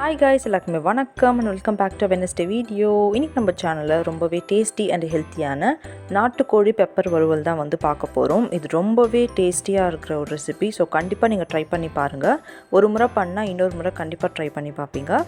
Hi guys, எல்லாருக்குமே வணக்கம் and welcome back to Wednesday video. இன்னைக்கு நம்ம சேனல்ல ரொம்பவே டேஸ்டி and ஹெல்த்தியான நாட்டுக்கோழி பெப்பர் வறுவல் தான் வந்து பார்க்க போறோம். இது ரொம்பவே டேஸ்டியா இருக்கிற ஒரு ரெசிபி. ஸோ கண்டிப்பா நீங்க ட்ரை பண்ணி பாருங்க. ஒரு முறை பண்ணா இன்னொரு முறை கண்டிப்பா ட்ரை பண்ணி பாப்பீங்க.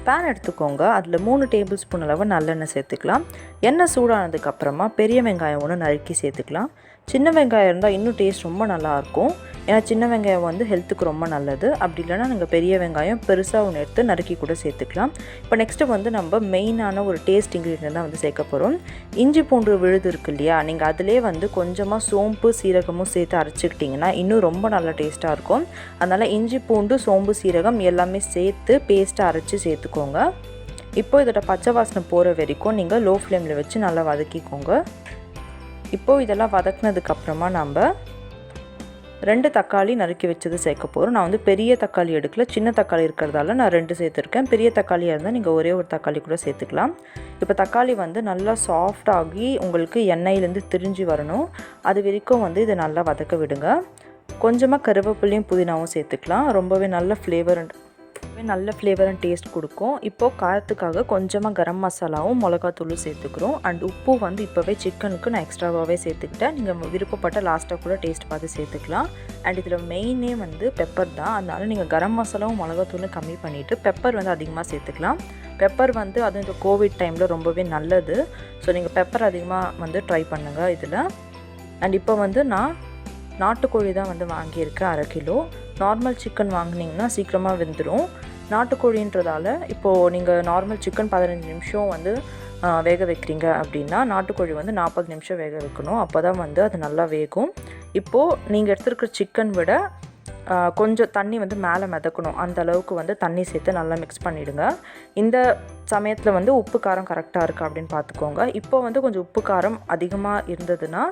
பேன் எடுத்துக்கோங்க. அதில் 3 டேபிள் ஸ்பூன் அளவு நல்லெண்ணெய் சேர்த்துக்கலாம். எண்ணெய் சூடானதுக்கு அப்புறமா பெரிய வெங்காயம் ஒன்று நறுக்கி சேர்த்துக்கலாம். சின்ன வெங்காயம் இருந்தால் இன்னும் டேஸ்ட் ரொம்ப நல்லாயிருக்கும். ஏன்னா சின்ன வெங்காயம் வந்து ஹெல்த்துக்கு ரொம்ப நல்லது. அப்படி இல்லைனா நீங்கள் பெரிய வெங்காயம் பெருசாக ஒன்று எடுத்து நறுக்கி கூட சேர்த்துக்கலாம். இப்போ நெக்ஸ்ட்டு வந்து நம்ம மெயினான ஒரு டேஸ்ட் இன்க்ரீடியன்ட் தான் வந்து சேர்க்க போகிறோம். இஞ்சி பூண்டு விழுது இருக்கு இல்லையா, நீங்கள் அதிலே வந்து கொஞ்சமாக சோம்பு சீரகமும் சேர்த்து அரைச்சிக்கிட்டிங்கன்னா இன்னும் ரொம்ப நல்ல டேஸ்ட்டாக இருக்கும். அதனால் இஞ்சி பூண்டு சோம்பு சீரகம் எல்லாமே சேர்த்து பேஸ்ட்டாக அரைச்சி சேர்த்துக்கோங்க. இப்போ இதோட பச்சை வாசனை போகிற வரைக்கும் நீங்கள் லோ ஃப்ளேமில் வச்சு நல்லா வதக்கிக்கோங்க. இப்போது இதெல்லாம் வதக்கினதுக்கப்புறமா நம்ம 2 தக்காளி நறுக்கி வச்சது சேர்க்க போகிறோம். நான் வந்து பெரிய தக்காளி எடுக்கல, சின்ன தக்காளி இருக்கிறதால நான் 2 சேர்த்துருக்கேன். பெரிய தக்காளியாக இருந்தால் நீங்கள் ஒரே ஒரு தக்காளி கூட சேர்த்துக்கலாம். இப்போ தக்காளி வந்து நல்லா சாஃப்ட் ஆகி உங்களுக்கு எண்ணெயிலேருந்து திரிஞ்சு வரணும். அது வரைக்கும் வந்து இதை நல்லா வதக்க விடுங்க. கொஞ்சமாக கருவேப்பிலையும் புதினாவும் சேர்த்துக்கலாம். ரொம்பவே நல்ல ஃப்ளேவர் அண்ட் டேஸ்ட் கொடுக்கும். இப்போது காரத்துக்காக கொஞ்சமாக கரம் மசாலாவும் மிளகாத்தூளும் சேர்த்துக்கிறோம். அண்ட் உப்பு வந்து இப்போவே சிக்கனுக்கு நான் எக்ஸ்ட்ராவாகவே சேர்த்துக்கிட்டேன். நீங்கள் விருப்பப்பட்ட லாஸ்ட்டாக கூட டேஸ்ட் பார்த்து சேர்த்துக்கலாம். அண்ட் இதில் மெயினே வந்து பெப்பர் தான். அதனால் நீங்கள் கரம் மசாலாவும் மிளகாத்தூளும் கம்மி பண்ணிவிட்டு பெப்பர் வந்து அதிகமாக சேர்த்துக்கலாம். பெப்பர் வந்து அதுவும் இந்த கோவிட் டைமில் ரொம்பவே நல்லது. ஸோ நீங்கள் பெப்பர் அதிகமாக வந்து ட்ரை பண்ணுங்கள் இதில். அண்ட் இப்போ வந்து நான் நாட்டுக்கோழி தான் வந்து வாங்கியிருக்கேன் 1/2 கிலோ. நார்மல் சிக்கன் வாங்கினீங்கன்னா சீக்கிரமாக வெந்துடும். நாட்டுக்கோழின்றதால இப்போது நீங்கள் நார்மல் சிக்கன் 15 நிமிஷம் வந்து வேக வைக்கிறீங்க அப்படின்னா நாட்டுக்கோழி வந்து 40 நிமிஷம் வேக வைக்கணும். அப்போ தான் வந்து அது நல்லா வேகும். இப்போது நீங்கள் எடுத்துருக்கிற சிக்கன் விட கொஞ்சம் தண்ணி வந்து மேலே மிதக்கணும். அந்த அளவுக்கு வந்து தண்ணி சேர்த்து நல்லா மிக்ஸ் பண்ணிவிடுங்க. இந்த சமயத்தில் வந்து உப்பு காரம் கரெக்டாக இருக்குது அப்படின்னு பார்த்துக்கோங்க. இப்போ வந்து கொஞ்சம் உப்பு காரம் அதிகமாக இருந்ததுன்னா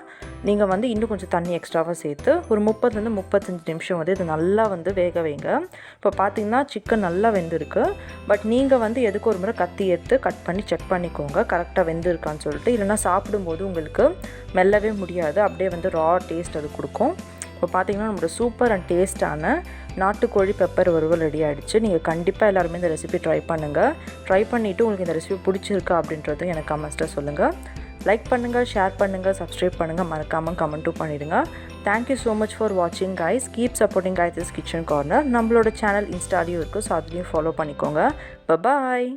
நீங்கள் வந்து இன்னும் கொஞ்சம் தண்ணி எக்ஸ்ட்ராவாக சேர்த்து ஒரு 30-35 நிமிஷம் வந்து இது நல்லா வந்து வேக வைங்க. இப்போ பார்த்திங்கன்னா சிக்கன் நல்லா வெந்திருக்கு. பட் நீங்கள் வந்து எதுக்கு ஒரு முறை கத்தி எடுத்து கட் பண்ணி செக் பண்ணிக்கோங்க கரெக்டாக வெந்திருக்கான்னு சொல்லிட்டு. இல்லைனா சாப்பிடும்போது உங்களுக்கு மெல்லவே முடியாது, அப்படியே வந்து ரா டேஸ்ட் அது கொடுக்கும். இப்போ பார்த்திங்கன்னா நம்மளோட சூப்பர் அண்ட் டேஸ்ட்டான நாட்டுக்கோழி பெப்பர் வறுவல் ரெடி ஆகிடுச்சு. நீங்கள் கண்டிப்பாக எல்லாருமே இந்த ரெசிபி ட்ரை பண்ணுங்கள். ட்ரை பண்ணிவிட்டு உங்களுக்கு இந்த ரெசிபி பிடிச்சிருக்கா அப்படின்றதும் எனக்கு கமெண்ட்ஸில் சொல்லுங்கள். லைக் பண்ணுங்கள், ஷேர் பண்ணுங்கள், சப்ஸ்கிரைப் பண்ணுங்கள், மறக்காமல் கமெண்ட்டும் பண்ணிவிடுங்க. தேங்க்யூ ஸோ மச் ஃபார் வாட்சிங் guys. Keep supporting guys kitchen corner. நம்மளோட சேனல் இன்ஸ்டாலையும் இருக்குது, ஸோ அதுலேயும் ஃபாலோ பண்ணிக்கோங்க. பாய்.